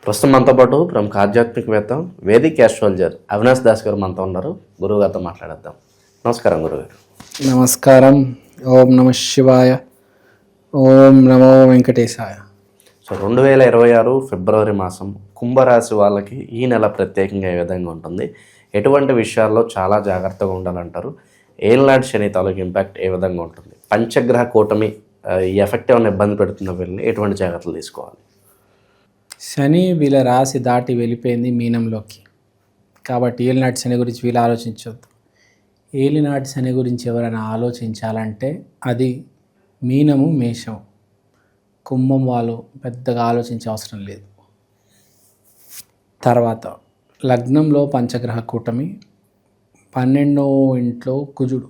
ప్రస్తుతం మనతో పాటు ప్రముఖ ఆధ్యాత్మికవేత్త వేదిక్ ఆస్ట్రాలజర్ అవినాష్ దాస్ గారు మనతో ఉన్నారు. గురువుగారితో మాట్లాడేద్దాం. నమస్కారం గురుగారు. నమస్కారం. ఓం నమ శివాయ. ఓం నమో వెంకటేశాయ. సో 2026 ఫిబ్రవరి మాసం కుంభరాశి వాళ్ళకి ఈ నెల ప్రత్యేకంగా ఏ విధంగా ఉంటుంది, ఎటువంటి విషయాల్లో చాలా జాగ్రత్తగా ఉండాలంటారు, ఏళ్ళనాటి శని తాలూకు ఇంపాక్ట్ ఏ విధంగా ఉంటుంది, పంచగ్రహ కూటమి ఈ ఎఫెక్ట్ ఏమైనా ఇబ్బంది పెడుతున్న వీళ్ళని ఎటువంటి జాగ్రత్తలు తీసుకోవాలి? శని వీళ్ళ రాశి దాటి వెళ్ళిపోయింది మీనంలోకి, కాబట్టి ఏలినాటి శని గురించి వీళ్ళు ఆలోచించవద్దు. ఏలినాటి శని గురించి ఎవరైనా ఆలోచించాలంటే అది మీనము మేషం, కుంభం వాళ్ళు పెద్దగా ఆలోచించే అవసరం లేదు. తర్వాత లగ్నంలో పంచగ్రహ కూటమి, 12వ ఇంట్లో కుజుడు.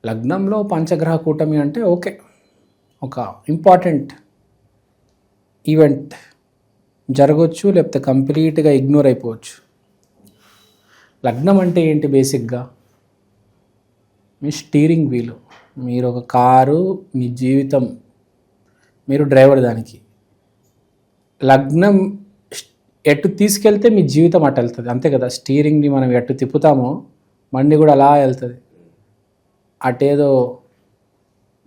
లగ్నంలో పంచగ్రహ కూటమి అంటే ఓకే, ఒక ఇంపార్టెంట్ ఈవెంట్ జరగవచ్చు, లేకపోతే కంప్లీట్గా ఇగ్నోర్ అయిపోవచ్చు. లగ్నం అంటే ఏంటి? బేసిక్గా మీ స్టీరింగ్ వీలు. మీరు ఒక కారు, మీ జీవితం, మీరు డ్రైవర్. దానికి లగ్నం ఎటు తీసుకెళ్తే మీ జీవితం అటు వెళ్తుంది, అంతే కదా. స్టీరింగ్ని మనం ఎటు తిప్పుతామో బండి కూడా అలా వెళ్తుంది. అటేదో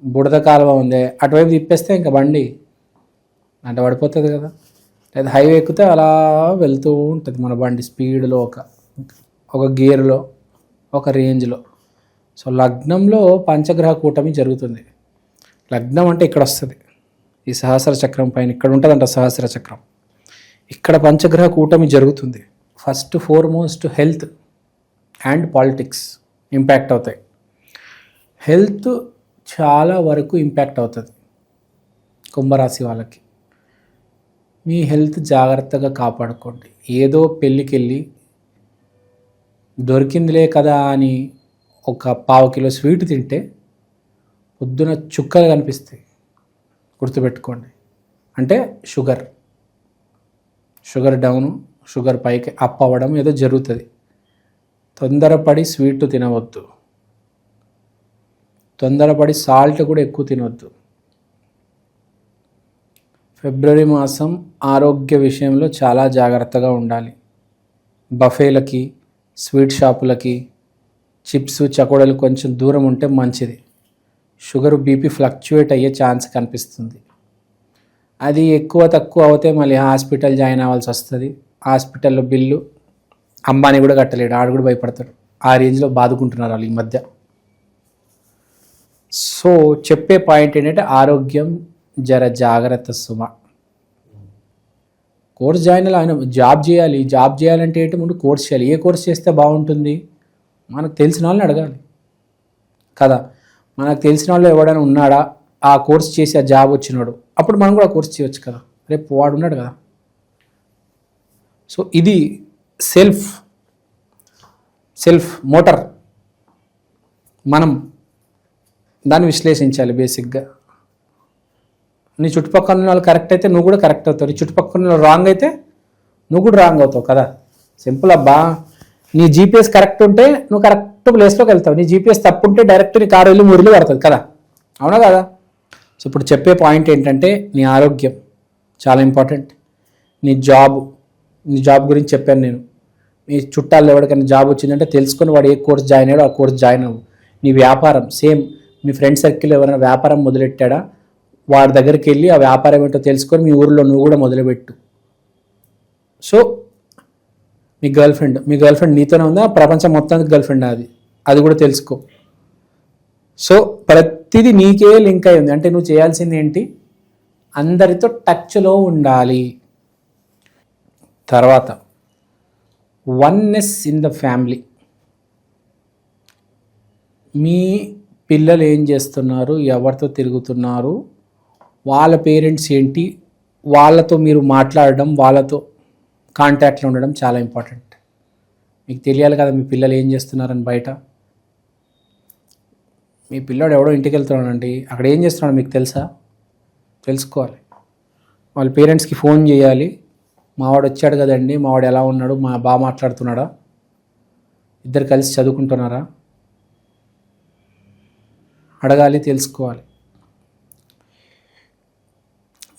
బుడద కాలువ ఉంది, అటువైపు తిప్పేస్తే ఇంకా బండి అంటే పడిపోతుంది కదా. లేదా హైవే ఎక్కితే అలా వెళ్తూ ఉంటుంది మన బండి స్పీడ్లో, ఒక గేర్లో, ఒక రేంజ్లో. సో లగ్నంలో పంచగ్రహ కూటమి జరుగుతుంది. లగ్నం అంటే ఇక్కడ వస్తుంది, ఈ సహస్ర చక్రం పైన ఇక్కడ ఉంటుందంట సహస్ర చక్రం. ఇక్కడ పంచగ్రహ కూటమి జరుగుతుంది. First foremost health and politics impact అవుతాయి. హెల్త్ చాలా వరకు ఇంపాక్ట్ అవుతుంది కుంభరాశి వాళ్ళకి. మీ హెల్త్ జాగ్రత్తగా కాపాడుకోండి. ఏదో పెళ్ళికి వెళ్ళి దొరికిందిలే కదా అని ఒక 1/4 కిలో స్వీట్ తింటే పొద్దున చుక్కలు కనిపిస్తాయి, గుర్తుపెట్టుకోండి. అంటే షుగర్ డౌను, షుగర్ పైకి అప్ అవ్వడం ఏదో జరుగుతుంది. తొందరపడి స్వీట్ తినవద్దు, తొందరపడి సాల్ట్ కూడా ఎక్కువ తినవద్దు. ఫిబ్రవరి మాసం ఆరోగ్య విషయంలో చాలా జాగ్రత్తగా ఉండాలి. బఫేలకి, స్వీట్ షాపులకి, చిప్స్, చకోడలు కొంచెం దూరం ఉంటే మంచిది. షుగర్, బీపీ ఫ్లక్చువేట్ అయ్యే ఛాన్స్ కనిపిస్తుంది. అది ఎక్కువ తక్కువ అవుతే మళ్ళీ హాస్పిటల్ జాయిన్ అవ్వాల్సి వస్తుంది. హాస్పిటల్లో బిల్లు అంబానీ కూడా కట్టలేడు, ఆడు కూడా భయపడతాడు. ఆ రేంజ్లో బాదుకుంటున్నారు వాళ్ళు ఈ మధ్య. సో చెప్పే పాయింట్ ఏంటంటే ఆరోగ్యం జర జాగ్రత్త సుమ. కోర్స్ జాయిన్ ఆయన జాబ్ చేయాలి. జాబ్ చేయాలంటే ఏంటి? ముందు కోర్స్ చేయాలి. ఏ కోర్స్ చేస్తే బాగుంటుంది? మనకు తెలిసిన వాళ్ళని అడగాలి కదా. మనకు తెలిసిన వాళ్ళు ఎవడైనా ఉన్నాడా ఆ కోర్స్ చేసి ఆ జాబ్ వచ్చినాడు, అప్పుడు మనం కూడా కోర్స్ చేయొచ్చు కదా. రేపు వాడు ఉన్నాడు కదా. సో ఇది సెల్ఫ్ మోటార్. మనం దాన్ని విశ్లేషించాలి బేసిక్గా. నీ చుట్టుపక్కల ఉన్న వాళ్ళు కరెక్ట్ అయితే నువ్వు కూడా కరెక్ట్ అవుతావు, నీ చుట్టుపక్కల ఉన్న రాంగ్ అయితే నువ్వు కూడా రాంగ్ అవుతావు కదా. సింపుల్ అబ్బా. నీ జీపీఎస్ కరెక్ట్ ఉంటే నువ్వు కరెక్ట్ ప్లేస్లోకి వెళ్తావు, నీ జీపీఎస్ తప్పు ఉంటే డైరెక్ట్ నీ కారు వెళ్ళి మురిలో పడుతుంది కదా, అవునా కదా. సో ఇప్పుడు చెప్పే పాయింట్ ఏంటంటే నీ ఆరోగ్యం చాలా ఇంపార్టెంట్. నీ జాబ్ గురించి చెప్పాను నేను. మీ చుట్టాల్లో ఎవరికైనా జాబ్ వచ్చిందంటే తెలుసుకొని వాడు ఏ కోర్స్ జాయిన్ అయ్యాడో ఆ కోర్స్ జాయిన్ అవ్వు. నీ వ్యాపారం సేమ్. మీ ఫ్రెండ్ సర్కిల్ ఎవరైనా వ్యాపారం మొదలెట్టాడా వాడి దగ్గరికి వెళ్ళి ఆ వ్యాపారం ఏంటో తెలుసుకొని మీ ఊరిలో నువ్వు కూడా మొదలుపెట్టు. సో మీ గర్ల్ ఫ్రెండ్ నీతోనే ఉందా, ప్రపంచం మొత్తానికి గర్ల్ ఫ్రెండ్ అది కూడా తెలుసుకో. సో ప్రతిదీ నీకే లింక్ అయి ఉంది. అంటే నువ్వు చేయాల్సింది ఏంటి? అందరితో టచ్లో ఉండాలి. తర్వాత వన్నెస్ ఇన్ ద ఫ్యామిలీ. మీ పిల్లలు ఏం చేస్తున్నారు, ఎవరితో తిరుగుతున్నారు, వాళ్ళ పేరెంట్స్ ఏంటి, వాళ్ళతో మీరు మాట్లాడడం, వాళ్ళతో కాంటాక్ట్లో ఉండడం చాలా ఇంపార్టెంట్. మీకు తెలియాలి కదా మీ పిల్లలు ఏం చేస్తున్నారని. బయట మీ పిల్లాడు ఎవడో ఇంటికి వెళ్తున్నాడండి, అక్కడ ఏం చేస్తున్నాడో మీకు తెలుసా? తెలుసుకోవాలి. వాళ్ళ పేరెంట్స్కి ఫోన్ చేయాలి. మావాడు వచ్చాడు కదండి, మావాడు ఎలా ఉన్నాడు, బాగా మాట్లాడుతున్నాడా, ఇద్దరు కలిసి చదువుకుంటున్నారా అడగాలి, తెలుసుకోవాలి.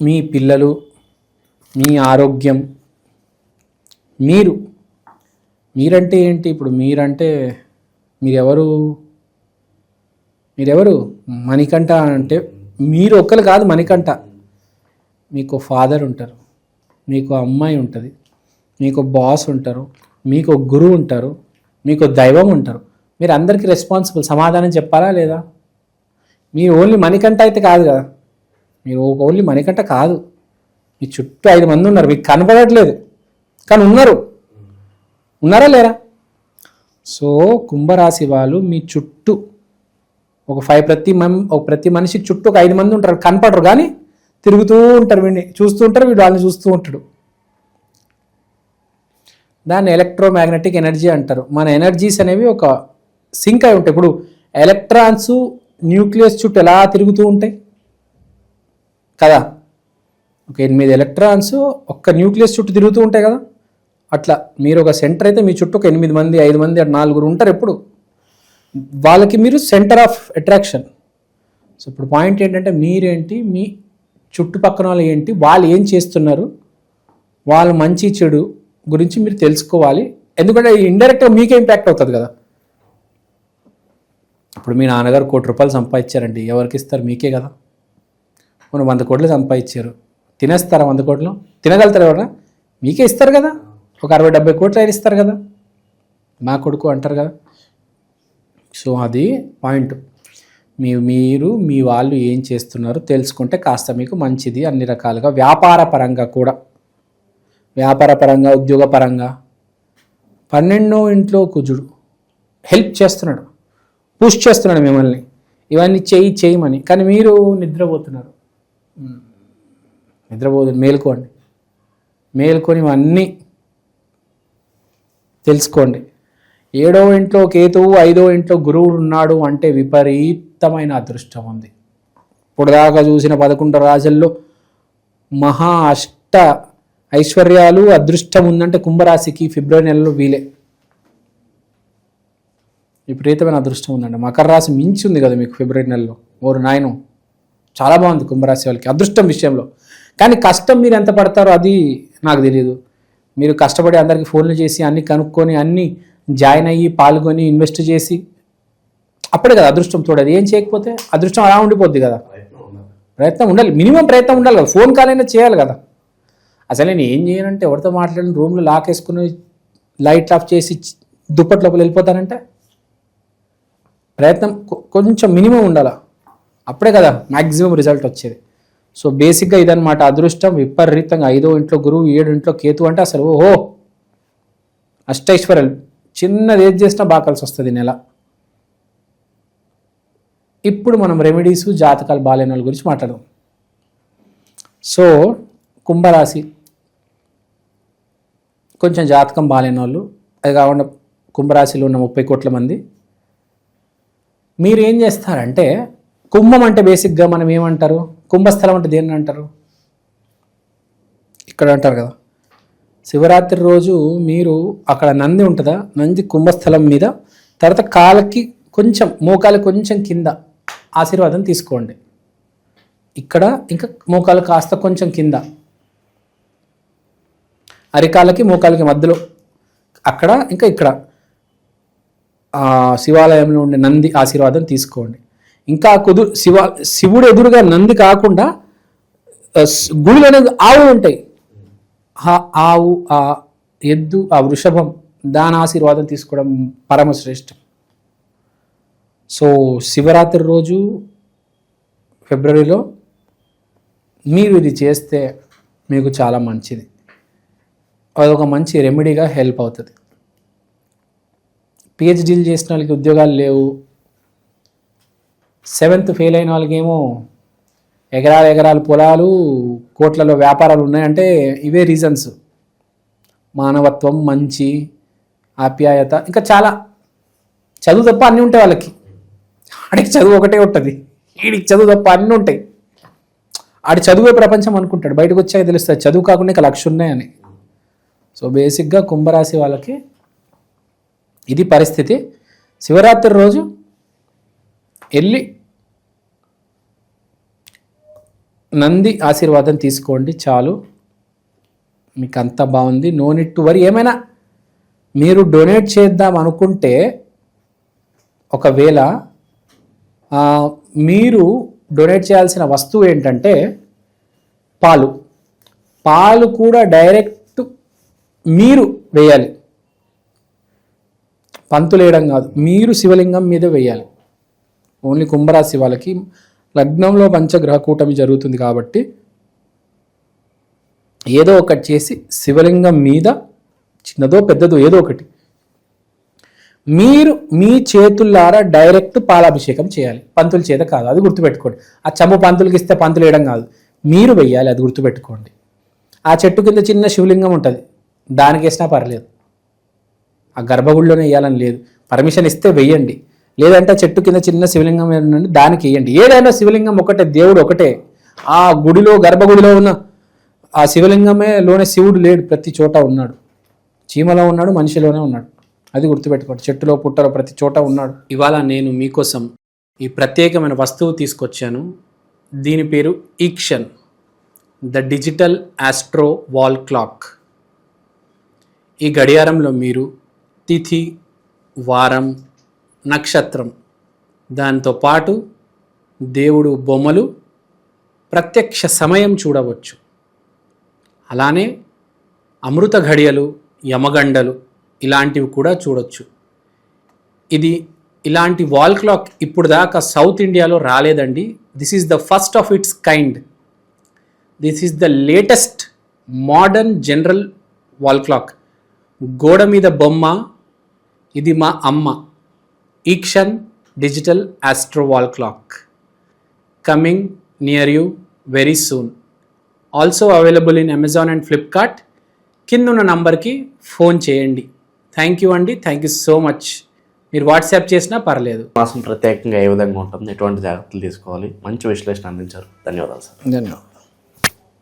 మీ పిల్లలు, మీ ఆరోగ్యం, మీరంటే ఏంటి? ఇప్పుడు మీరెవరు? మణికంఠ అంటే మీరు ఒక్కరు కాదు మణికంఠ. మీకు ఫాదర్ ఉంటారు, మీకు అమ్మాయి ఉంటుంది, మీకు బాస్ ఉంటారు, మీకు గురువు ఉంటారు, మీకు దైవం ఉంటారు. మీరు అందరికీ రెస్పాన్సిబుల్, సమాధానం చెప్పాలా లేదా? మీరు ఓన్లీ మణికంఠ అయితే కాదు కదా. మీరు ఓన్లీ మణికంఠ కాదు, మీ చుట్టూ 5 మంది ఉన్నారు. మీకు కనపడట్లేదు కానీ ఉన్నారా లేరా? సో కుంభరాశి వాళ్ళు మీ చుట్టూ ఒక ప్రతి మనిషికి చుట్టూ ఒక 5 మంది ఉంటారు. కనపడరు కానీ తిరుగుతూ ఉంటారు, వీడిని చూస్తూ ఉంటారు, వీడు వాళ్ళని చూస్తూ ఉంటాడు. దాన్ని ఎలక్ట్రోమాగ్నెటిక్ ఎనర్జీ అంటారు. మన ఎనర్జీస్ అనేవి ఒక సింక్ అయి ఉంటాయి. ఇప్పుడు ఎలక్ట్రాన్స్ న్యూక్లియస్ చుట్టూ ఎలా తిరుగుతూ ఉంటాయి కదా, ఒక 8 ఎలక్ట్రాన్స్ ఒక్క న్యూక్లియస్ చుట్టూ తిరుగుతూ ఉంటాయి కదా. అట్లా మీరు ఒక సెంటర్ అయితే మీ చుట్టూ ఒక 8 మంది 5 మంది 4 ఉంటారు. ఎప్పుడు వాళ్ళకి మీరు సెంటర్ ఆఫ్ అట్రాక్షన్. సో ఇప్పుడు పాయింట్ ఏంటంటే మీరేంటి, మీ చుట్టుపక్కల వాళ్ళు ఏంటి, వాళ్ళు ఏం చేస్తున్నారు, వాళ్ళ మంచి చెడు గురించి మీరు తెలుసుకోవాలి. ఎందుకంటే ఇండైరెక్ట్గా మీకే ఇంపాక్ట్ అవుతుంది కదా. ఇప్పుడు మీ నాన్నగారు ₹1,00,00,000 సంపాదించారండి, ఎవరికి ఇస్తారు? మీకే కదా. మనం 100 కోట్లు సంపాదించారు, తినేస్తారా? 100 కోట్లు తినగలుగుతారు ఎవరా? మీకే ఇస్తారు కదా. ఒక 60-70 కోట్లు ఆయన ఇస్తారు కదా, మా కొడుకు అంటారు కదా. సో అది పాయింట్. మీరు మీ వాళ్ళు ఏం చేస్తున్నారు తెలుసుకుంటే కాస్త మీకు మంచిది. అన్ని రకాలుగా వ్యాపార పరంగా కూడా, ఉద్యోగపరంగా 12వ ఇంట్లో కుజుడు హెల్ప్ చేస్తున్నాడు, పుష్ చేస్తున్నాడు మిమ్మల్ని, ఇవన్నీ చేయమని. కానీ మీరు నిద్రపోతున్నారు. మేల్కొని ఇవన్నీ తెలుసుకోండి. 7వ ఇంట్లో కేతువు, 5వ ఇంట్లో గురువుడు ఉన్నాడు అంటే విపరీతమైన అదృష్టం ఉంది. ఇప్పుడు దాకా చూసిన 11 రాశుల్లో మహా అష్ట ఐశ్వర్యాలు అదృష్టం ఉందంటే కుంభరాశికి ఫిబ్రవరి నెలలో వీలే. విపరీతమైన అదృష్టం ఉందండి. మకర రాశి మించి ఉంది కదా మీకు ఫిబ్రవరి నెలలో. ఓరు నాయను, చాలా బాగుంది కుంభరాశి వాళ్ళకి అదృష్టం విషయంలో. కానీ కష్టం మీరు ఎంత పడతారో అది నాకు తెలియదు. మీరు కష్టపడి అందరికీ ఫోన్లు చేసి అన్నీ కనుక్కొని అన్నీ జాయిన్ అయ్యి పాల్గొని ఇన్వెస్ట్ చేసి అప్పుడే కదా అదృష్టం తోడది. ఏం చేయకపోతే అదృష్టం అలా ఉండిపోద్ది కదా. ప్రయత్నం ఉండాలి, మినిమం ప్రయత్నం ఉండాలి కదా. ఫోన్ కాల్ అయినా చేయాలి కదా. అసలు నేను ఏం చేయనంటే ఎవరితో మాట్లాడిన రూమ్లో లాక్ వేసుకుని లైట్ ఆఫ్ చేసి దుప్పటి లోపల వెళ్ళిపోతానంటే ప్రయత్నం కొంచెం మినిమం ఉండాలి. అప్పుడే కదా మ్యాక్సిమం రిజల్ట్ వచ్చేది. సో బేసిక్గా ఇదనమాట అదృష్టం. విపరీతంగా 5వ ఇంట్లో గురువు, 7వ ఇంట్లో కేతు అంటే అసలు ఓహో అష్టైశ్వర్యాలు. చిన్నది ఏది చేసినా బాగా కలిసి వస్తుంది నెల. ఇప్పుడు మనం రెమెడీస్, జాతకాలు బాగాలేని వాళ్ళ గురించి మాట్లాడదాం. సో కుంభరాశి కొంచెం జాతకం బాగాలేని వాళ్ళు, అది కాకుండా కుంభరాశిలో ఉన్న 30 కోట్ల మంది, మీరు ఏం చేస్తారంటే, కుంభం అంటే బేసిక్గా మనం ఏమంటారు, కుంభస్థలం అంటే దేన్ని అంటారు? ఇక్కడ అంటారు కదా. శివరాత్రి రోజు మీరు అక్కడ నంది ఉంటుందా, నంది కుంభస్థలం మీద, తర్వాత కాళ్ళకి కొంచెం, మోకాలు కొంచెం కింద ఆశీర్వాదం తీసుకోండి. ఇక్కడ ఇంకా మోకాలు కాస్త కొంచెం కింద, అరికాళ్ళకి మోకాలకి మధ్యలో, అక్కడ ఇంకా ఇక్కడ శివాలయంలో ఉండే నంది ఆశీర్వాదం తీసుకోండి. ఇంకా శివుడు ఎదురుగా నంది కాకుండా గుడిలో ఆవు ఉంటాయి, ఆవు, ఆ ఎద్దు, ఆ వృషభం, దాని ఆశీర్వాదం తీసుకోవడం పరమశ్రేష్టం. సో శివరాత్రి రోజు ఫిబ్రవరిలో మీరు ఇది చేస్తే మీకు చాలా మంచిది. అదొక మంచి రెమెడీగా హెల్ప్ అవుతుంది. పిహెచ్డీలు చేసిన వాళ్ళకి ఉద్యోగాలు లేవు, 7th ఫెయిల్ అయిన వాళ్ళకి ఏమో ఎకరాలు పొలాలు, కోట్లలో వ్యాపారాలు ఉన్నాయంటే ఇవే రీజన్స్. మానవత్వం, మంచి, ఆప్యాయత, ఇంకా చాలా. చదువు తప్ప అన్నీ ఉంటాయి వాళ్ళకి. ఆడికి చదువు ఒకటే ఉంటుంది, వీడికి చదువు తప్ప అన్నీ ఉంటాయి. ఆడి చదువే ప్రపంచం అనుకుంటాడు, బయటకు వచ్చాక తెలుస్తుంది చదువు కాకుండా ఇంకా 1,00,000 ఉన్నాయని. సో బేసిక్గా కుంభరాశి వాళ్ళకి ఇది పరిస్థితి. శివరాత్రి రోజు వెళ్ళి నంది ఆశీర్వాదం తీసుకోండి చాలు. మీకు అంతా బాగుంది, నో నీడ్ టు వరీ. ఏమైనా మీరు డొనేట్ చేద్దాం అనుకుంటే ఒకవేళ మీరు డొనేట్ చేయాల్సిన వస్తువు ఏంటంటే పాలు కూడా డైరెక్ట్ మీరు వేయాలి, పంతులు వేయడం కాదు, మీరు శివలింగం మీద వేయాలి. ఓన్లీ కుంభరాశి వాళ్ళకి లగ్నంలో పంచగ్రహ కూటమి జరుగుతుంది కాబట్టి ఏదో ఒకటి చేసి శివలింగం మీద చిన్నదో పెద్దదో ఏదో ఒకటి మీరు మీ చేతుల్లారా డైరెక్ట్ పాలాభిషేకం చేయాలి, పంతుల చేత కాదు. అది గుర్తుపెట్టుకోండి. ఆ చెంబు పంతులకి ఇస్తే పంతులు వేయడం కాదు, మీరు వెయ్యాలి, అది గుర్తుపెట్టుకోండి. ఆ చెట్టు కింద చిన్న శివలింగం ఉంటుంది, దానికి వేసినా పర్లేదు, ఆ గర్భగుడిలోనే వేయాలని లేదు. పర్మిషన్ ఇస్తే వెయ్యండి, లేదంటే చెట్టు కింద చిన్న శివలింగం ఏంటంటే దానికి వేయండి. ఏదైనా శివలింగం ఒకటే, దేవుడు ఒకటే. ఆ గుడిలో గర్భగుడిలో ఉన్న ఆ శివలింగమే లోనే శివుడు లేడు, ప్రతి చోట ఉన్నాడు. చీమలో ఉన్నాడు, మనిషిలోనే ఉన్నాడు, అది గుర్తుపెట్టుకోండి. చెట్టులో పుట్టలో ప్రతి చోట ఉన్నాడు. ఇవాళ నేను మీకోసం ఈ ప్రత్యేకమైన వస్తువు తీసుకొచ్చాను. దీని పేరు ఈక్షన్, the digital astro wall clock. ఈ గడియారంలో మీరు తిథి, వారం, నక్షత్రం, దాంతో పాటు దేవుడు బొమ్మలు, ప్రత్యక్ష సమయం చూడవచ్చు. అలానే అమృత ఘడియలు, యమగండలు ఇలాంటివి కూడా చూడొచ్చు. ఇలాంటి వాల్ క్లాక్ ఇప్పుడు దాకా సౌత్ ఇండియాలో రాలేదండి. This is the first of its kind. This is the latest modern general wall clock. గోడ మీద బొమ్మ, ఇది మా అమ్మ. ఈక్షన్ digital astro wall clock coming near you very soon. Also available in Amazon and Flipkart. కిందున్న నంబర్కి ఫోన్ చేయండి. థ్యాంక్ యూ అండి, థ్యాంక్ యూ సో మచ్. మీరు వాట్సాప్ చేసినా పర్లేదు. మాసం ప్రత్యేకంగా ఏ విధంగా ఉంటుంది, ఎటువంటి జాగ్రత్తలు తీసుకోవాలి, మంచి విశ్లేషణ అందించారు. ధన్యవాదాలు సార్. ధన్యవాదాలు.